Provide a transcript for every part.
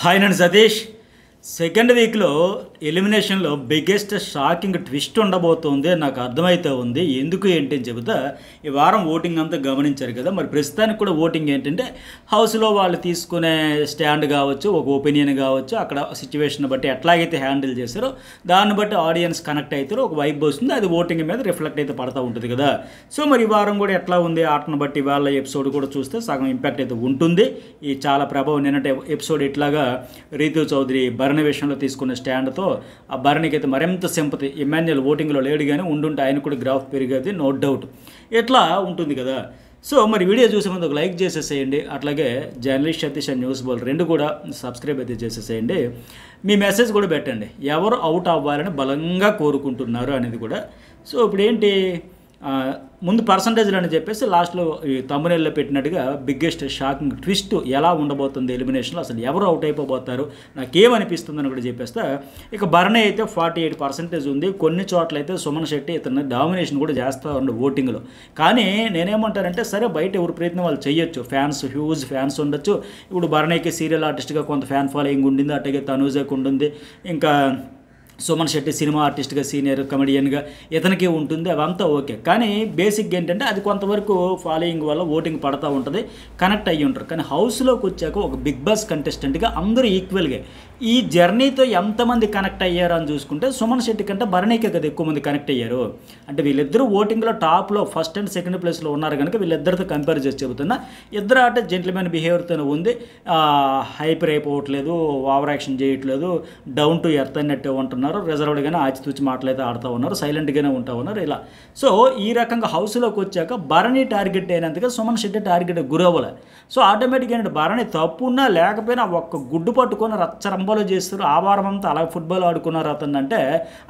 Hi నేను Satish. Second వీక్లో ఎలిమినేషన్లో biggest shocking twist ఉండబోతోంది నాకు అర్థమైతే ఉంది. ఎందుకు ఏంటి అని చెబుతా. ఈ వారం ఓటింగ్ అంతా గమనించారు కదా, మరి ప్రస్తుతానికి కూడా ఓటింగ్ ఏంటంటే హౌస్లో వాళ్ళు తీసుకునే స్టాండ్ కావచ్చు, ఒక ఒపీనియన్ కావచ్చు, అక్కడ సిచ్యువేషన్ బట్టి ఎట్లాగైతే హ్యాండిల్ చేశారో దాన్ని బట్టి ఆడియన్స్ కనెక్ట్ అవుతారో, ఒక వైబ్ వస్తుంది, అది ఓటింగ్ మీద రిఫ్లెక్ట్ అయితే పడుతూ ఉంటుంది కదా. సో మరి ఈ వారం కూడా ఎట్లా ఉంది ఆటను బట్టి వాళ్ళ ఎపిసోడ్ కూడా చూస్తే సగం ఇంపాక్ట్ అయితే ఉంటుంది. ఈ చాలా ప్రభావం నిన్నటి ఎపిసోడ్ ఇట్లాగా రీతు చౌదరి భరణి విషయంలో తీసుకున్న స్టాండ్తో ఆ భరణికి అయితే మరింత సింపతి. ఇమాన్యుయల్ ఓటింగ్లో లేడు కానీ ఉండుంటే ఆయన కూడా గ్రాఫ్ పెరిగేది, నో డౌట్. ఇట్లా ఉంటుంది కదా. సో మరి వీడియో చూసే ముందు ఒక లైక్ చేసేసేయండి, అట్లాగే journalist Satish and news ball రెండు కూడా సబ్స్క్రైబ్ అయితే చేసేసేయండి. మీ మెసేజ్ కూడా పెట్టండి, ఎవరు అవుట్ అవ్వాలని బలంగా కోరుకుంటున్నారు అనేది కూడా. సో ఇప్పుడు ఏంటి, ముందు పర్సంటేజ్లు అని చెప్పేసి లాస్ట్లో ఈ తమ్మునేల్లో పెట్టినట్టుగా బిగ్గెస్ట్ షాకింగ్ ట్విస్ట్ ఎలా ఉండబోతుంది ఎలిమినేషన్లో, అసలు ఎవరు అవుట్ అయిపోతారు నాకేమనిపిస్తుందని కూడా చెప్పేస్తే. ఇక భరణి అయితే 48% ఉంది. కొన్ని చోట్ల అయితే సుమన్ శెట్టి ఇతను డామినేషన్ కూడా చేస్తూ ఉండు ఓటింగ్లో. కానీ నేనేమంటానంటే సరే బయట ఎవరి ప్రయత్నం వాళ్ళు చేయొచ్చు, ఫ్యాన్స్ హ్యూజ్ ఫ్యాన్స్ ఉండొచ్చు. ఇప్పుడు భరణికి సీరియల్ ఆర్టిస్ట్గా కొంత ఫ్యాన్ ఫాలోయింగ్ ఉండింది, అట్లాగే తనూజకు ఉంటుంది, ఇంకా సుమన్ శెట్టి సినిమా ఆర్టిస్ట్గా సీనియర్ కమెడియన్గా ఇతనికి ఉంటుంది, అవంతా ఓకే. కానీ బేసిక్గా ఏంటంటే అది కొంతవరకు ఫాలోయింగ్ వల్ల ఓటింగ్ పడుతూ ఉంటుంది, కనెక్ట్ అయ్యి ఉంటారు. కానీ హౌస్లోకి వచ్చాక ఒక బిగ్ బాస్ కంటెస్టెంట్గా అందరూ ఈక్వల్గా ఈ జర్నీతో ఎంతమంది కనెక్ట్ అయ్యారు అని చూసుకుంటే సుమన్ శెట్టి కంటే భరణికే కదా ఎక్కువ మంది కనెక్ట్ అయ్యారు. అంటే వీళ్ళిద్దరూ ఓటింగ్లో టాప్లో ఫస్ట్ అండ్ సెకండ్ ప్లేస్లో ఉన్నారు కనుక వీళ్ళిద్దరితో కంపేర్ చేసి చెబుతున్నా. ఇద్దరు ఆట జెంటిల్మెన్ బిహేవియర్తో ఉంది, హైపర్ అయిపోవట్లేదు, ఓవర్ యాక్షన్ చేయట్లేదు, డౌన్ టు ఎర్త్ అన్నట్టు ఉంటున్నారు, రిజర్వ్డ్గానే ఆచితూచి మాటలైతే ఆడుతూ ఉన్నారు, సైలెంట్గానే ఉంటా ఉన్నారు ఇలా. సో ఈ రకంగా హౌస్లోకి వచ్చాక భరణి టార్గెట్ అయినందుకు సుమన్ శెట్టి టార్గెట్ గురవ్వలే. సో ఆటోమేటిక్గా ఏంటంటే భరణి తప్పున్నా లేకపోయినా ఒక్క గుడ్డు పట్టుకొని రచ్చరంబలో చేస్తారు. ఆ వారం అంతా అలా ఫుట్బాల్ ఆడుకున్నారు అతను అంటే.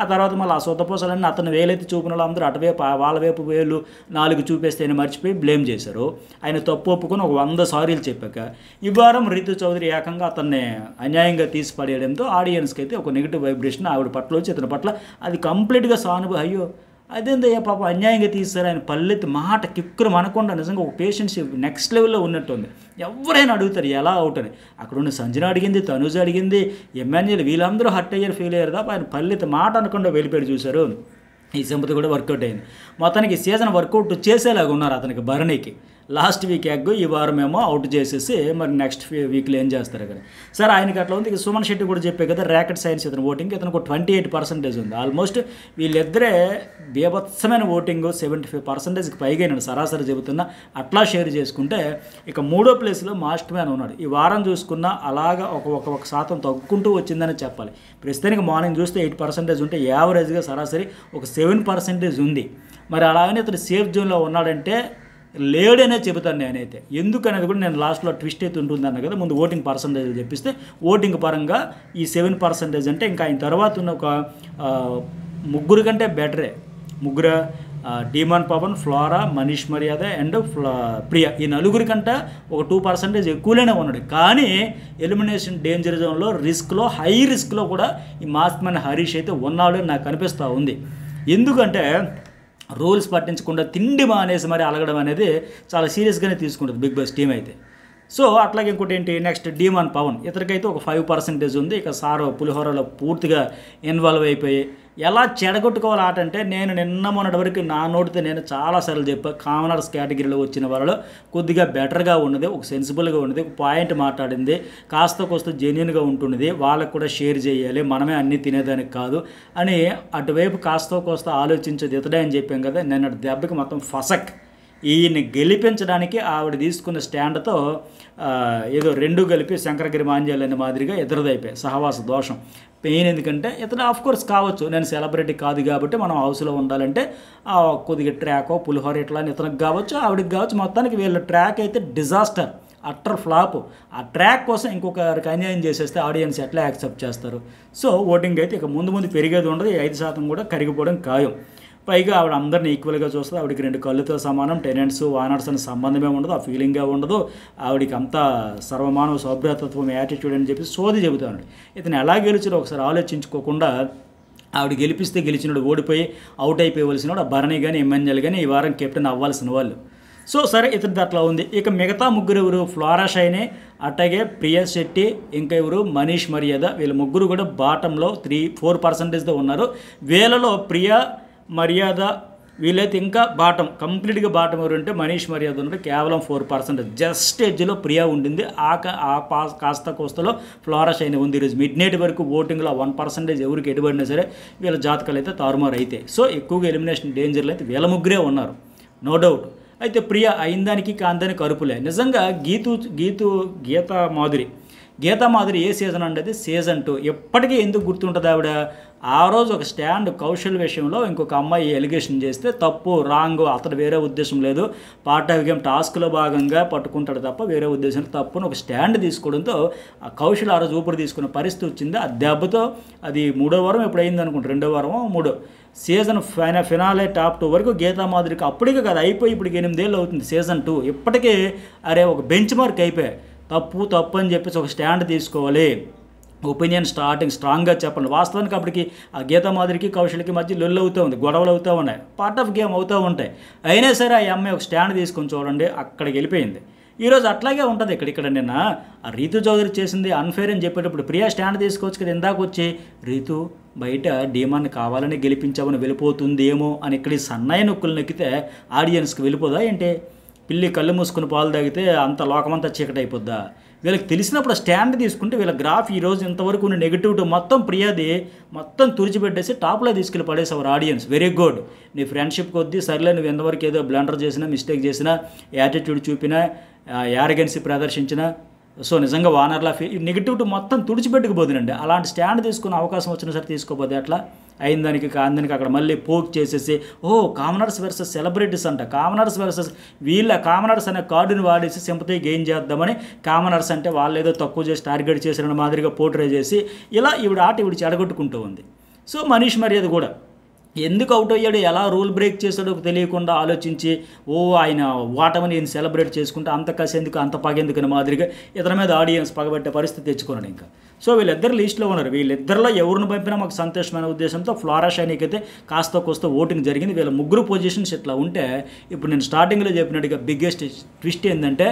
ఆ తర్వాత మళ్ళీ ఆ సొత్తపోసలన్నీ అతను వేలైతే చూపిన వాళ్ళు అందరూ అటువైపు వాళ్ళ వైపు వేలు 4 చూపేస్తే ఆయన మర్చిపోయి బ్లేమ్ చేశారు. ఆయన తప్పు ఒప్పుకొని ఒక 100 సారీలు చెప్పాక ఈ వారం రీతు చౌదరి ఏకంగా అతన్ని అన్యాయంగా తీసి పడేయడంతో ఆడియన్స్కి అయితే ఒక నెగిటివ్ వైబ్రేషన్ ఆవిడ పట్ల వచ్చి ఇతని పట్ల అది కంప్లీట్గా సానుభూతి. అయ్యో అదేందయ్యా పాప అన్యాయంగా తీస్తారు, ఆయన పల్లెత్తి మాట కిక్కురు మనకుండా నిజంగా ఒక పేషెన్స్ నెక్స్ట్ లెవెల్లో ఉన్నట్టుంది. ఎవరైనా అడుగుతారు ఎలా అవుట్ అని. అక్కడ ఉన్న సంజన అడిగింది, తనుజ అడిగింది, ఇమాన్యుయల్, వీళ్ళందరూ హర్ట్ అయ్యారు, ఫీల్ అయ్యారు తప్ప ఆయన పల్లెత్తి మాట అనకుండా వెళ్ళిపోయి చూశారు. ఈ సింపతి కూడా వర్కౌట్ అయింది. మొత్తానికి సీజన్ వర్కౌట్ చేసేలాగా ఉన్నారు అతనికి భరణికి. లాస్ట్ వీక్ ఎగ్గు ఈ వారం ఏమో అవుట్ చేసేసి మరి నెక్స్ట్ వీక్లో ఏం చేస్తారు కదా. సరే ఆయనకి అట్లా ఉంది. ఇక సుమన్ శెట్టి కూడా చెప్పే కదా ర్యాకెట్ సైన్స్ ఇతను ఓటింగ్ ఇతనికి 28% ఉంది. ఆల్మోస్ట్ వీళ్ళిద్దరే బీభత్సమైన ఓటింగ్ 75%కి పైగా నేను సరాసరి చెబుతున్నా. అట్లా షేర్ చేసుకుంటే ఇక 3వ ప్లేస్లో మాస్టర్ మ్యాన్ ఉన్నాడు. ఈ వారం చూసుకున్నా అలాగా ఒక శాతం తగ్గుకుంటూ వచ్చిందని చెప్పాలి. ప్రస్తుతానికి మార్నింగ్ చూస్తే 8% ఉంటే యావరేజ్గా సరాసరి ఒక 7% ఉంది. మరి అలాగనే ఇతను సేఫ్ జోన్లో ఉన్నాడంటే లేడనే చెబుతాను నేనైతే. ఎందుకనేది కూడా నేను లాస్ట్లో ట్విస్ట్ అయితే ఉంటుంది అన్న కదా. ముందు ఓటింగ్ పర్సంటేజ్ చెప్పిస్తే ఓటింగ్ పరంగా ఈ 7% అంటే ఇంకా ఆయన తర్వాత ఉన్న ఒక 3 కంటే బెటరే. 3 డీమాన్ పవన్, ఫ్లోరా, మనీష్ మర్యాద అండ్ ప్రియా, ఈ 4 కంటే ఒక 2% ఎక్కువలోనే ఉన్నాడు. కానీ ఎలిమినేషన్ డేంజర్ జోన్లో రిస్క్లో హై రిస్క్లో కూడా ఈ మాస్క్ మ్యాన్ హరీష్ అయితే ఉన్నాడు అని నాకు అనిపిస్తూ ఉంది. ఎందుకంటే రూల్స్ పట్టించకుండా తిండి మానేసి మరి అలగడం అనేది చాలా సీరియస్గానే తీసుకుంటుంది బిగ్ బాస్ టీం అయితే. సో అట్లాగే ఇంకోటి ఏంటి, నెక్స్ట్ డీమాన్ పవన్, ఇతనికైతే ఒక 5% ఉంది. ఇక సారో పులిహోరలో పూర్తిగా ఇన్వాల్వ్ అయిపోయి ఎలా చెడగొట్టుకోవాలి ఆట అంటే నేను నిన్న మొన్నటి వరకు నా నోటితో నేను చాలాసార్లు చెప్పాను. కామనర్స్ కేటగిరీలో వచ్చిన వాళ్ళలో కొద్దిగా బెటర్గా ఉన్నది, ఒక సెన్సిబుల్గా ఉన్నది, ఒక పాయింట్ మాట్లాడింది, కాస్త కోస్త జెన్యున్గా ఉంటున్నది, వాళ్ళకు కూడా షేర్ చేయాలి, మనమే అన్నీ తినేదానికి కాదు అని అటువైపు కాస్త కోస్త ఆలోచించేది ఇతడే అని చెప్పాం కదా. నిన్నటి దెబ్బకి మొత్తం ఫసక్. ఈయన్ని గెలిపించడానికి ఆవిడ తీసుకున్న స్టాండ్తో ఏదో 2 కలిపి శంకరగిరి మాంజాలు అనే మాదిరిగా ఎదురుదైపోయాయి. సహవాస దోషం పెయిన్. ఎందుకంటే ఇతను ఆఫ్కోర్స్ కావచ్చు, నేను సెలబ్రిటీ కాదు కాబట్టి మనం హౌస్లో ఉండాలంటే కొద్దిగా ట్రాకో పులిహోర ఇట్లా అని ఇతనికి కావచ్చు, ఆవిడకి కావచ్చు. మొత్తానికి వీళ్ళ ట్రాక్ అయితే డిజాస్టర్, అట్టర్ ఫ్లాప్. ఆ ట్రాక్ కోసం ఇంకొకరికి అన్యాయం చేసేస్తే ఆడియన్స్ ఎట్లా యాక్సెప్ట్ చేస్తారు. సో ఓటింగ్ అయితే ఇక ముందు పెరిగేది ఉండదు, 5% కూడా కరిగిపోవడం ఖాయం. పైగా ఆవిడ అందరిని ఈక్వల్గా చూస్తుంది. ఆవిడకి 2 కళ్ళుతో సమానం, టెనెంట్స్ ఓనర్స్ అని సంబంధమే ఉండదు, ఆ ఫీలింగ్గా ఉండదు. ఆవిడకి అంతా సర్వమానవ సౌభ్రతత్వం యాటిట్యూడ్ అని చెప్పి సోది చెబుతాడు. ఇతను ఎలా గెలిచారో ఒకసారి ఆలోచించుకోకుండా ఆవిడ గెలిపిస్తే గెలిచినోడు ఓడిపోయి అవుట్ అయిపోవలసినోడు ఆ భరణి కానీ ఎమ్మెన్యేలు కానీ ఈ వారం కెప్టెన్ అవ్వాల్సిన వాళ్ళు. సో సరే ఇతనిది అట్లా ఉంది. ఇక మిగతా ముగ్గురు ఎవరు? ఫ్లోరా షైనీ, అట్లాగే ప్రియా శెట్టి, ఇంకా ఎవరు? మనీష్ మర్యాద. వీళ్ళ ముగ్గురు కూడా బాటంలో 3-4%తో ఉన్నారు. వీళ్ళలో ప్రియా మర్యాద వీళ్ళైతే ఇంకా బాటం, కంప్లీట్గా బాటం ఎవరు అంటే మనీష్ మర్యాద ఉన్నాడు, కేవలం 4%. జస్ట్ ఎడ్జ్లో ప్రియా ఉండింది. కాస్త కోస్తలో ఫ్లోరా షైనీ ఉంది. ఈరోజు మిడ్ నైట్ వరకు ఓటింగ్లో 1% ఎవరికి ఎటుబడినా సరే వీళ్ళ జాతకాలు అయితే తారుమారు అయితే. సో ఎక్కువగా ఎలిమినేషన్ డేంజర్లు అయితే వీళ్ళ ముగ్గురే ఉన్నారు, నో డౌట్. అయితే ప్రియ అయిందానికి కాందానికి కరుపులే. నిజంగా గీతా మాధురి ఏ సీజన్ అంటే సీజన్ 2. ఎప్పటికీ ఎందుకు గుర్తుంటుంది ఆవిడ? ఆ రోజు ఒక స్టాండ్ కౌశల్ విషయంలో ఇంకొక అమ్మాయి ఎలిగేషన్ చేస్తే తప్పు, రాంగ్, అతడు వేరే ఉద్దేశం లేదు, పార్ట్ ఆఫ్ గేమ్ టాస్క్లో భాగంగా పట్టుకుంటాడు తప్ప వేరే ఉద్దేశం తప్పును ఒక స్టాండ్ తీసుకోవడంతో ఆ కౌశల్ ఆ రోజు ఊపిరి తీసుకునే పరిస్థితి వచ్చింది. ఆ దెబ్బతో అది 3వ వారం ఎప్పుడు అయింది అనుకుంటా, 2వ వారమో 3 సీజన్ ఫినాలే టాప్ 2 వరకు గీతా మాధురికి అప్పటికే కదా అయిపోయి, ఇప్పటికి 8 ఏళ్ళు అవుతుంది సీజన్ 2. ఇప్పటికే అరే ఒక బెంచ్ మార్క్ అయిపోయాయి. తప్పు అని చెప్పేసి ఒక స్టాండ్ తీసుకోవాలి, ఒపీనియన్ స్ట్రాంగ్గా చెప్పండి. వాస్తవానికి అప్పటికి ఆ గీతా మాధురికి కౌశల్కి మధ్య లొల్లు అవుతూ ఉంది, గొడవలు అవుతూ ఉన్నాయి, పార్ట్ ఆఫ్ గేమ్ అవుతూ ఉంటాయి. అయినా సరే ఆ అమ్మాయి ఒక స్టాండ్ తీసుకొని చూడండి అక్కడికి వెళ్ళిపోయింది. ఈరోజు అట్లాగే ఉంటుంది. ఇక్కడ నిన్న ఆ రీతు చౌదరి చేసింది అన్ఫేర్ అని చెప్పేటప్పుడు ప్రియా స్టాండ్ తీసుకోవచ్చు కదా, ఇందాక వచ్చి రీతు బయట డీమాన్ని కావాలని గెలిపించామని వెళ్ళిపోతుందేమో అని ఇక్కడ సన్నాయి నొక్కులు నొక్కితే ఆడియన్స్కి వెళ్ళిపోదా ఏంటి? పిల్లి కళ్ళు మూసుకుని పాలు తాగితే అంత లోకమంతా చీకటి అయిపోద్దా? వీళ్ళకి తెలిసినప్పుడు స్టాండ్ తీసుకుంటే వీళ్ళ గ్రాఫ్ ఈరోజు ఇంతవరకు ఉన్న నెగిటివిటీ మొత్తం ప్రియాది మొత్తం తుడిచిపెట్టేసి టాప్లో తీసుకెళ్ళి పడేసేవారు ఆడియన్స్. వెరీ గుడ్, నీ ఫ్రెండ్షిప్ కొద్దీ సర్లే, నువ్వు ఎంతవరకు ఏదో బ్లండర్ చేసినా, మిస్టేక్ చేసినా, యాటిట్యూడ్ చూపినా, యారగెన్సీ ప్రదర్శించినా, సో నిజంగా వానర్లా నెగిటివిటీ మొత్తం తుడిచిపెట్టుకుపోతుందండి. అలాంటి స్టాండ్ తీసుకునే అవకాశం వచ్చినా సరే తీసుకోపోతే అట్లా అయిందానికి కాందానికి అక్కడ మళ్ళీ పోక్ చేసేసి కామనర్స్ వర్సెస్ సెలబ్రిటీస్ అంట. కామనర్స్ వర్సెస్ వీళ్ళ కామనర్స్ అనే కార్డుని వాడేసి సింపతి గెయిన్ చేద్దామని, కామనర్స్ అంటే వాళ్ళు ఏదో తక్కువ చేసి టార్గెట్ చేసిన మాదిరిగా పోర్ట్రే చేసి ఇలా ఈవిడ చెడగొట్టుకుంటూ ఉంది. సో మనీష్ మర్యాద కూడా ఎందుకు అవుట్ అయ్యాడు, ఎలా రూల్ బ్రేక్ చేశాడో తెలియకుండా ఆలోచించి ఆయన ఓటమని నేను సెలబ్రేట్ చేసుకుంటే అంత కసేందుకు అంత పగేందుకు మాదిరిగా ఇతని మీద ఆడియన్స్ పగబట్టే పరిస్థితి తెచ్చుకున్నాడు ఇంకా. సో వీళ్ళిద్దరు లిస్టులో ఉన్నారు. వీళ్ళిద్దరిలో ఎవరిని పంపినా మాకు సంతోషమైన ఉద్దేశంతో ఫ్లోరా షైనీకి అయితే కాస్త ఓటింగ్ జరిగింది. వీళ్ళ ముగ్గురు పొజిషన్స్ ఇట్లా ఉంటే ఇప్పుడు నేను స్టార్టింగ్లో చెప్పినట్టుగా బిగ్గెస్ట్ ట్విస్ట్ ఏంటంటే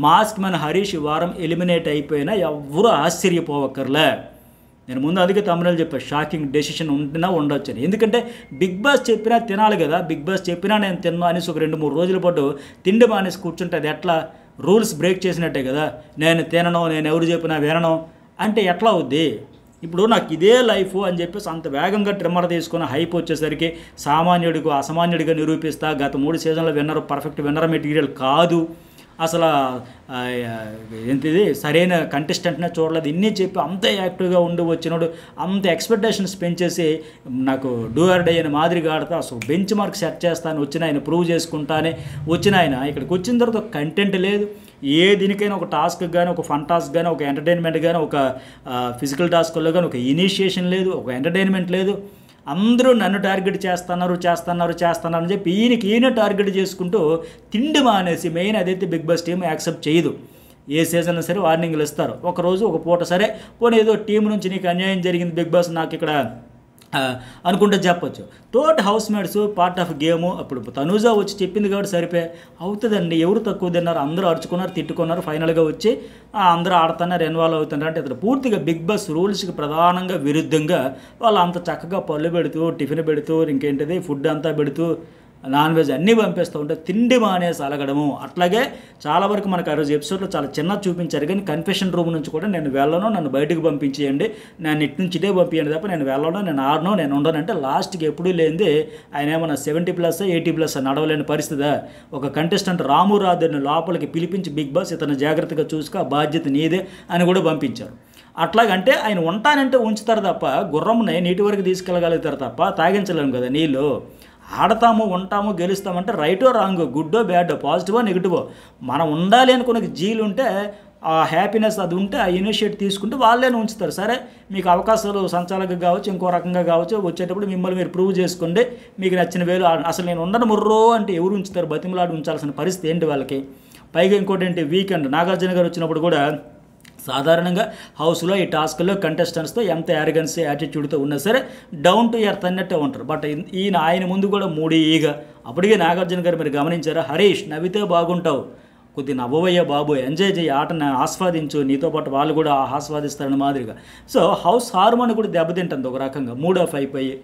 మాస్క్ మ్యాన్ హరీష్ ఈ వారం ఎలిమినేట్ అయిపోయినా ఎవ్వరూ ఆశ్చర్యపోవక్కర్లే. నేను ముందు అందుకే తమిళనాడు చెప్పాను, షాకింగ్ డెసిషన్ ఉంటున్నా ఉండొచ్చు అని. ఎందుకంటే బిగ్ బాస్ చెప్పినా తినాలి కదా, బిగ్ బాస్ చెప్పినా నేను తిన్నా అనేసి ఒక 2-3 రోజుల పాటు తిండి మానేసి కూర్చుంటే అది ఎట్లా? రూల్స్ బ్రేక్ చేసినట్టే కదా. నేను తినను, నేను ఎవరు చెప్పినా వినను అంటే ఎట్లా అవుద్ది? ఇప్పుడు నాకు ఇదే లైఫ్ అని చెప్పేసి అంత వేగంగా ట్రిమ్మర్ తీసుకుని హైప్ వచ్చేసరికి సామాన్యుడికి అసామాన్యుడిగా నిరూపిస్తా, గత 3 సీజన్లో పర్ఫెక్ట్ విన్నర్ మెటీరియల్ కాదు, అసలు ఏంటిది సరైన కంటెస్టెంట్నే చూడలేదు, ఇన్ని చెప్పి అంత యాక్టివ్గా ఉండి వచ్చినాడు, అంత ఎక్స్పెక్టేషన్స్ పెంచేసి నాకు డూ ఆర్ డై అని మాదిరిగా ఆడతా అసలు బెంచ్ మార్క్ సెట్ చేస్తాను వచ్చిన ఆయన, ప్రూవ్ చేసుకుంటానే వచ్చిన ఆయన ఇక్కడికి వచ్చిన తర్వాత కంటెంట్ లేదు. ఏ దీనికైనా ఒక టాస్క్ కానీ, ఒక ఫన్ టాస్క్ కానీ, ఒక ఎంటర్టైన్మెంట్ కానీ, ఒక ఫిజికల్ టాస్క్లో కానీ ఒక ఇనిషియేషన్ లేదు, ఒక ఎంటర్టైన్మెంట్ లేదు. అందరూ నన్ను టార్గెట్ చేస్తున్నారు అని చెప్పి ఈయన టార్గెట్ చేసుకుంటూ తిండి మానేసి, మెయిన్ అదైతే బిగ్ బాస్ టీం యాక్సెప్ట్ చేయదు. ఏ సీజన్ సరే వార్నింగ్లు ఇస్తారు. ఒకరోజు ఒక పూట సరే పోనీ ఏదో టీం నుంచి నీకు అన్యాయం జరిగింది బిగ్ బాస్ నాకు ఇక్కడ అనుకుంటే చెప్పొచ్చు. తోటి house mates part of game. అప్పుడు తనూజా వచ్చి చెప్పింది కాబట్టి సరిపోయి అవుతుందండి. ఎవరు తక్కువ తిన్నారు, అందరూ అరుచుకున్నారు, తిట్టుకున్నారు, ఫైనల్గా వచ్చి అందరూ ఆడుతున్నారు, ఇన్వాల్వ్ అవుతున్నారు. అంటే అతను పూర్తిగా బిగ్ బాస్ రూల్స్కి ప్రధానంగా విరుద్ధంగా వాళ్ళు అంత చక్కగా పళ్ళు పెడుతూ, టిఫిన్ పెడుతూ, ఇంకేంటిది ఫుడ్ అంతా పెడుతూ, నాన్ వెజ్ అన్నీ పంపిస్తూ ఉంటే తిండి మానేసి అలగడము. అట్లాగే చాలా వరకు మనకు ఆ రోజు ఎపిసోడ్లో చాలా చిన్న చూపించారు, కానీ కన్ఫెషన్ రూమ్ నుంచి కూడా నేను వెళ్ళను, నన్ను బయటకు పంపించేయండి, నేను ఇటు నుంచి ఇదే పంపించండి తప్ప నేను వెళ్ళను, నేను ఆడను, నేను ఉండను అంటే లాస్ట్కి ఎప్పుడూ లేనిది ఆయన ఏమన్నా 70+, 80+ నడవలేని పరిస్థితి. ఒక కంటెస్టెంట్ రాము రాధర్ని లోపలికి పిలిపించి బిగ్ బాస్ ఇతను జాగ్రత్తగా చూసుకు, ఆ బాధ్యత నీదే అని కూడా పంపించారు. అట్లాగంటే ఆయన ఉంటానంటే ఉంచుతారు తప్ప గుర్రంని నీటి వరకు తీసుకెళ్ళగలుగుతారు తప్ప తాగించలేము కదా నీళ్ళు. ఆడతాము, ఉంటాము, గెలుస్తామంటే రైటో రాంగో, గుడ్డో బ్యాడో, పాజిటివో నెగిటివో మనం ఉండాలి అనుకున్న జీలు ఉంటే ఆ హ్యాపీనెస్ అది ఉంటే ఆ ఇనిషియేట్ తీసుకుంటే వాళ్ళేనే ఉంచుతారు. సరే మీకు అవకాశాలు సంచాలకంగా కావచ్చు, ఇంకో రకంగా కావచ్చు, వచ్చేటప్పుడు మిమ్మల్ని మీరు ప్రూవ్ చేసుకోండి, మీకు నచ్చిన వేలు అసలు నేను ఉండను ముర్రో అంటే ఎవరు ఉంచుతారు? బతిమలాడి ఉంచాల్సిన పరిస్థితి ఏంటి వాళ్ళకి? పైగా ఇంకోటి ఏంటి, వీకెండ్ నాగార్జున గారు వచ్చినప్పుడు కూడా సాధారణంగా హౌస్లో ఈ టాస్క్లో కంటెస్టెంట్స్తో ఎంత యారగెన్సీ యాటిట్యూడ్తో ఉన్నా సరే డౌన్ టు ఎర్త్ అన్నట్టే ఉంటారు. బట్ ఆయన ముందు కూడా మూడీగా అప్పటికే నాగార్జున గారు మీరు గమనించారా, హరీష్ నవ్వితే బాగుంటావు, కొద్ది నవ్వయ్యా బాబు, ఎంజాయ్ చేయి, ఆటను ఆస్వాదించు, నీతో పాటు వాళ్ళు కూడా ఆస్వాదిస్తారని మాదిరిగా. సో హౌస్ హార్మోన్ కూడా దెబ్బతింటుంది ఒక రకంగా, మూడ్ ఆఫ్ అయిపోయి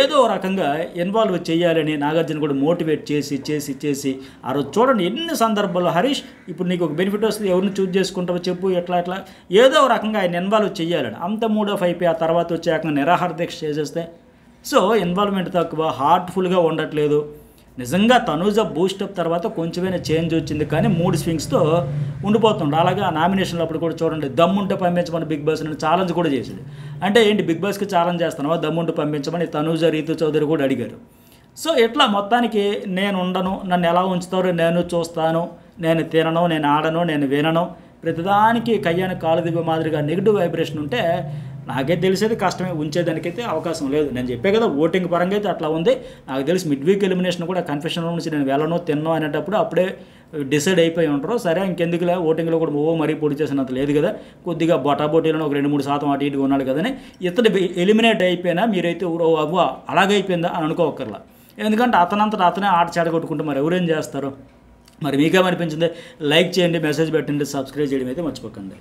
ఏదో రకంగా ఇన్వాల్వ్ చేయాలని నాగార్జున కూడా మోటివేట్ చేసి ఆ రోజు చూడండి ఎన్ని సందర్భాల్లో హరీష్ ఇప్పుడు నీకు ఒక బెనిఫిట్ వస్తుంది, ఎవరిని చూజ్ చేసుకుంటావో చెప్పు, ఎట్లా ఏదో రకంగా ఆయన ఇన్వాల్వ్ చేయాలని. అంత మూడ్ ఆఫ్ అయిపోయి ఆ తర్వాత వచ్చాక నిరాహార దీక్ష చేసేస్తే సో ఇన్వాల్వ్మెంట్ తక్కువ, హార్ట్ఫుల్గా ఉండట్లేదు. నిజంగా తనూజ బూస్టప్ తర్వాత కొంచెమైనా చేంజ్ వచ్చింది, కానీ 3 స్వింగ్స్తో ఉండిపోతుండే. అలాగే ఆ నామినేషన్లో అప్పుడు కూడా చూడండి, దమ్ముంటే పంపించమని బిగ్ బాస్ అని ఛాలెంజ్ కూడా చేసింది. అంటే ఏంటి, బిగ్ బాస్కి ఛాలెంజ్ చేస్తున్నావా, దమ్ముంటే పంపించమని తనూజ రీతు చౌదరి కూడా అడిగారు. సో ఇట్లా మొత్తానికి నేను ఉండను, నన్ను ఎలా ఉంచుతారో నేను చూస్తాను, నేను తినను, నేను ఆడను, నేను వినను, ప్రతిదానికి కయ్యానికి కాలు దిబ్బ మాదిరిగా నెగిటివ్ వైబ్రేషన్ ఉంటే నాకైతే తెలిసేది కష్టమే, ఉంచేదానికైతే అవకాశం లేదు. నేను చెప్పే కదా ఓటింగ్ పరంగా అయితే అట్లా ఉంది. నాకు తెలిసి మిడ్ వీక్ ఎలిమినేషన్ కూడా కన్ఫెషన్ నుంచి నేను వెళ్ళను తిన్నో అనేటప్పుడు అప్పుడే డిసైడ్ అయిపోయి ఉంటారు. సరే ఇంకెందుకులే, ఓటింగ్లో కూడా మరీ పొడి చేసినంత లేదు కదా, కొద్దిగా బొటాబోటీలను ఒక 2-3% అటు ఇటుగా ఉన్నాడు కదని ఇతడు ఎలిమినేట్ అయిపోయినా మీరైతే అవ్వ అలాగైపోయిందా అని అనుకోకర్లా. ఎందుకంటే అతనంతటా అతనే ఆట చెడగొట్టుకుంటే మరి ఎవరేం చేస్తారు. మరి మీకేమనిపించింది, లైక్ చేయండి, మెసేజ్ పెట్టండి, సబ్స్క్రైబ్ చేయడం అయితే మర్చిపోకండి.